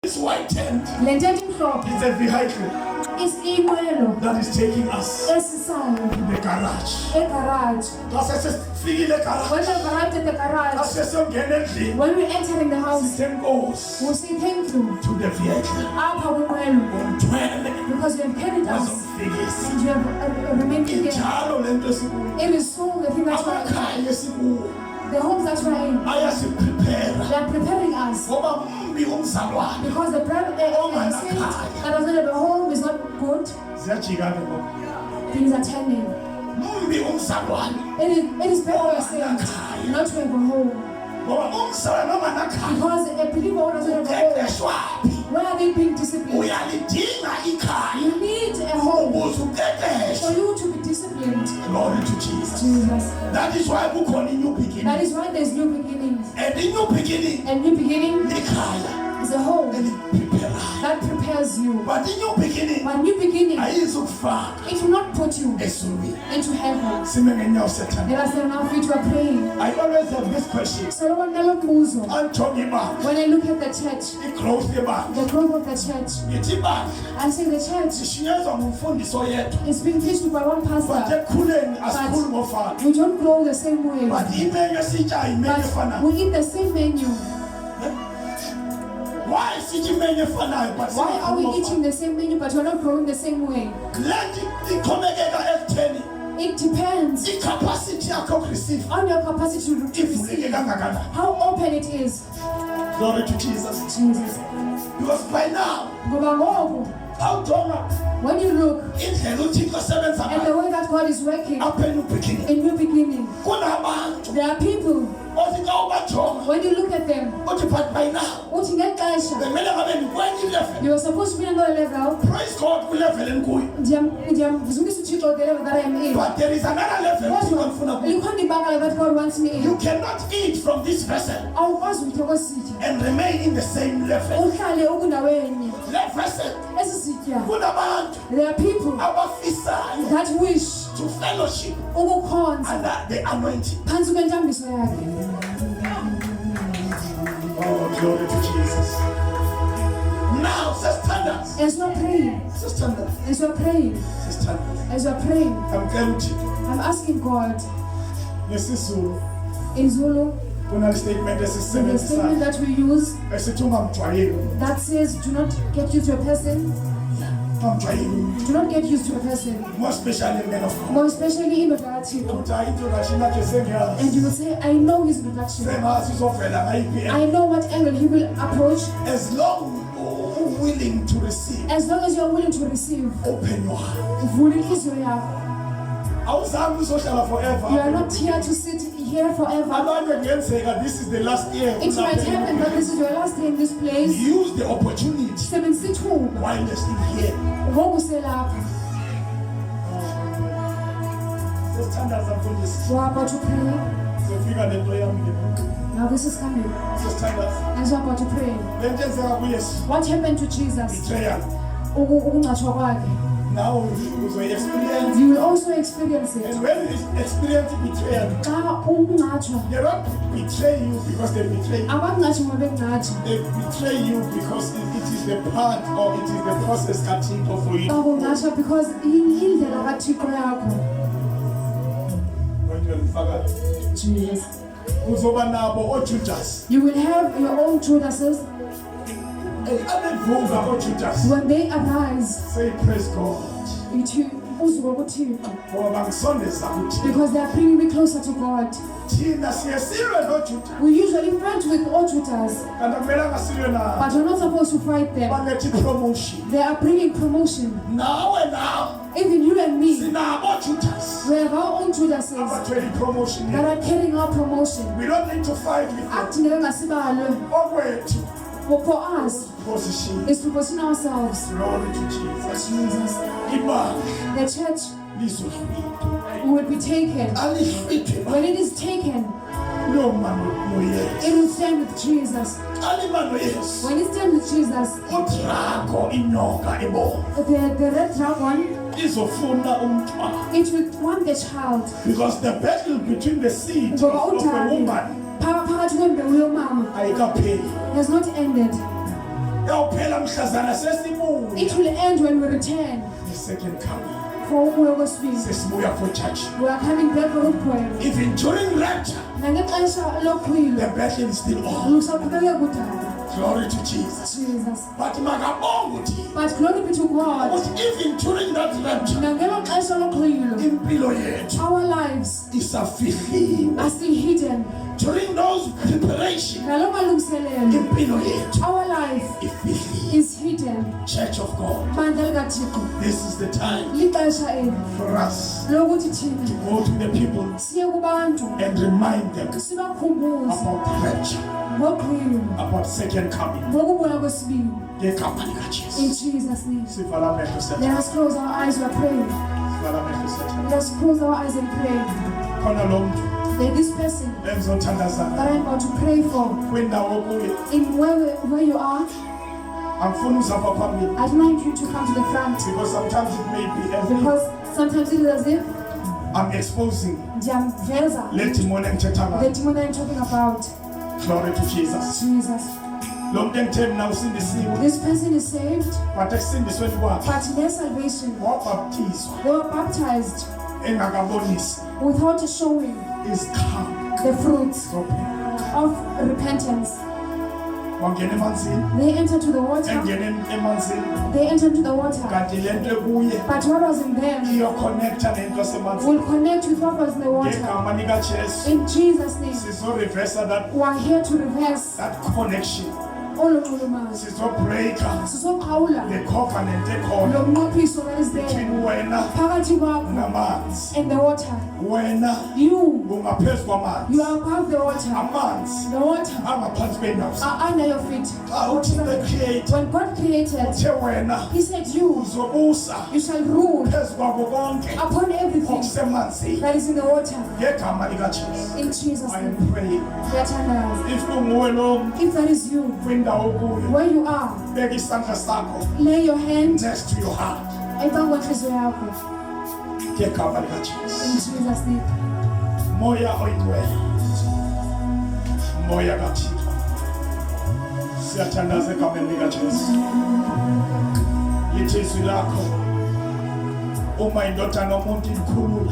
This white tent Le ntente imhlophe is a vehicle isinqwelo that is taking us esisayo to the garage. egarage. Sasifikile egarage. When we arrived at the garage, Sasesongena endlini. when we entering the house, Sithenkosi we say thank you to the vehicle. apha kwinqwelo Umthwele because you have carried us wazomfikisa. and you have remained here. Injalo lento esikuyo. It is so the thing that we're in. Amakhaya esikuyo The homes that we're in, ayasiprepare. they are preparing us Ngoba umbi umzalwane. because the saint that doesn't have a home is not good. Ziyajika ke ngoba. Things are turning. Umbi umzalwane. It is better for a saint not to have a home Ngoba umzalwane onganakhaya. because a believer who doesn't have a home, Uqeqeshwaphi? where are they being disciplined? Uyalidinga ikhaya. You need a home Ukuze for uqeqeshwe. you to be disciplined. Glory to Jesus. Jesus. That is why kukhona new beginning. That is why there's new beginnings. And the new beginning A new beginning likhaya is a home elipreparayo. that prepares you. But the new beginning But new beginning, ayizukufaka it will not put you esulwini. into heaven. Sime ngenyawo sethanda. Let us now feet you are praying. I always have this question. So when I look at the church, I-growth yebandla. the growth of the church, Ngithi ibandla I say the church sishinyazwa ngumfundisi oyedwa. is being preached by one But pastor. ekukhuleni asikhuli ngofana. We don't grow the same way, But imenyu esiyityayo imenyu but efanayo. we eat the same menu. Why sithi imenyu efanayo but Why are we singakhuli eating ngofana? the same menu but we're not growing the same way? Le nto ixhomekeka ekutheni It depends i-capacity yakho yokureceive on your capacity to ivuleke receive, kangakanani. how open it is. Glory to Jesus. Jesus. Because by now, Ngoba ngoku, awujonga when you look indlela uThixo asebenza at the ngayo way that God is working apha enyubhikini. in new beginning, Kunabantu there are people, othi xa ubajonga when you look at them, uthi but by now uthi ngexesha, bemele ngabe ndikwenye level. you are supposed to be on another level. Praise God kwilevel endikuyo. Ndiyamzumisa uThixo the level that I am in. But there is another level uThixo Kodwa afuna kuyo. likhona ibanga that God wants me You in. cannot eat from this vessel Awukwazi ukutya kwesitya and remain in the same level. uhlale ukundawenye. Le vessel Esi sitya, kunabantu there are people abafisayo that wish to fellowship ukukhonza under the anointing. phantsi kwentambiso yakhe. Oh, glory to Jesus. Now, sisters, As you are praying, amkela uThixo I'm asking God ngesizulu in Zulu, kuna statement the statement esisebenzisayo that we use esithi ungamjwayeli that says, do not get used to a person, ungamjwayeli do not get used to a person, more especially men of God more especially in Odachi. ukuthi hayi introduction yakhe And sengiyazi you will say, I know his introduction. sengazi uzovela ngayiphi I know what angle he will approach. as long willing to receive. As long as you are willing to receive, Open your heart. vula inhliziyo yakho. Awuzange uzohlala forever. You are not here to sit here forever. Abanye kungenzeka this is the last year. It might happen that this is your last day in this place. Use the opportunity Sebenzisa ithuba while you're still here. ngoku uselapha. Sesithandaza mfundisi. We are about to pray. Sefika lento yami. Now this is coming. Sesithandaza. As we are about to pray. Lento enzeka kuYesu. What happened to Jesus? Betrayal. Ukungcatshwa kwakhe. Now uzoyi-experience. You will also experience it. And when you experience betrayal, Xa ukungcatshwa, they don't betray you because they betray you. abakungcatshi ngoba bekungcatshwa. They betray you because it is the part or it is the process kaThixo for you. Bakungcatshwa because yindlela kaThixo yakho. Jesus. Uzoba nabo oJudas. You will have your own Judases. Abevuka oJudas. When they arise, Say praise God. uzwe kuThixo. Ngoba bangisondeza kuThixo. Because they are bringing me closer to God. Thina siye silwe noJudas. We usually fight with all Judas, Kanti akumelanga silwe nabo. but we're not supposed to fight them. Baletha promotion. They are bringing promotion. Nawe Even you and me, sinabo oJudas. we have our own Judases Abathwele promotion. that are carrying our promotion. We don't need to fight with them. Akudingeka ngasibalwe. Okwethu For us, position. is to position ourselves. Glory to Jesus. Jesus. Ibandla The church lizohlwitha. will be taken. Alihlwithe When it is taken, noma noYesu. it will stand with Jesus. Alima noYesu. When it stands with Jesus, Udrago inyoka ebomvu. the red dragon, Izofuna umntwana. it will want the child. Because the battle between the seed Ngoba of a uDavi woman phakathi kwembewu yomama ayikapheli. has not ended. yawuphela mhlazana sesibuya It will end when we return the second coming. for ukubuya kwesibili. Sesibuya for church. We are coming back for ukukhwela. Even during rapture, Nangexesha the lokukhwila battle is still on. lusaqhubeka kudala. Glory to Jesus. Jesus. But makabonga uthi But glory be to God. ukuthi even during that rapture, Nangelo xesha lokukhwila, impilo yethu our lives isafihliwe. are still hidden. During those preparation, Ngalo malungiselelo, impilo yethu our life ifihliwe. is hidden. Church of God, Bandla likaThixo, this is the time lixesha eli for us lokuthi thina to go to the people siye kubantu and remind them sibakhumbuze about rapture, ngokhwilo, about second coming. ngokubuya kwesibili. Ngegama In likaJesu. Jesus' name. Sivala amehlo Let sethu. us close our eyes, we are praying. Sivala amehlo sethu. Let us close our eyes and pray. Khona lo muntu That this person engizothandazana that I'm about to pray for, kwindawo kuyo in where you are, angifuni uzapha phambili I'd like you to come to the front, because sometimes it may be as if because sometimes it is as if I'm exposing ndiyamveza le demon engithetha the ngayo. demon I'm talking about. Glory to Jesus. Jesus. Lo muntu engithe mina usindisiwe This person is saved, but ekusindisweni kwakhe but in their salvation, wabhaptizwa they were baptized engakabonisi without showing izikhama the fruits zophela. of repentance. Wangena emanzini, They entered to the water, engene emanzini, they entered to the water, kanti le nto ekuye but what was in them iyoconnecta nento esemanzini. will connect with what was in the water. Ngegama likaJesu In Jesus' name, sizoreversa that we are here to reverse connection. all of Ulumas. Sizobreaka Sizoqhawula the covenant ekhona lo mnqophiso that is there between wena phakathi kwakho namanzi. and the water. Wena You ungaphezu kwamanzi. are above the water. Amanzi The water angaphansi kwendawo. are under your feet. Xa uthixo create When God created, uthe wena He said, You uzobusa shall rule phezu kwabo konke upon everything okusemanzini. that is in the water. Ngegama likaJesu. In Jesus' I name. am praying. Yathandaza. If kunguwe lo If that is you, kwindawo kuyo, where you are, beka isandla sakho lay your hand next to your heart. enkwenhliziyo yakho. Ngegama In likaJesu. Jesus' name. Moya oyingcwele. Moya kaThixo. Siyathandaza egameni likaJesu. Lithi izwi lakho uma indodana yomuntu ikhuluma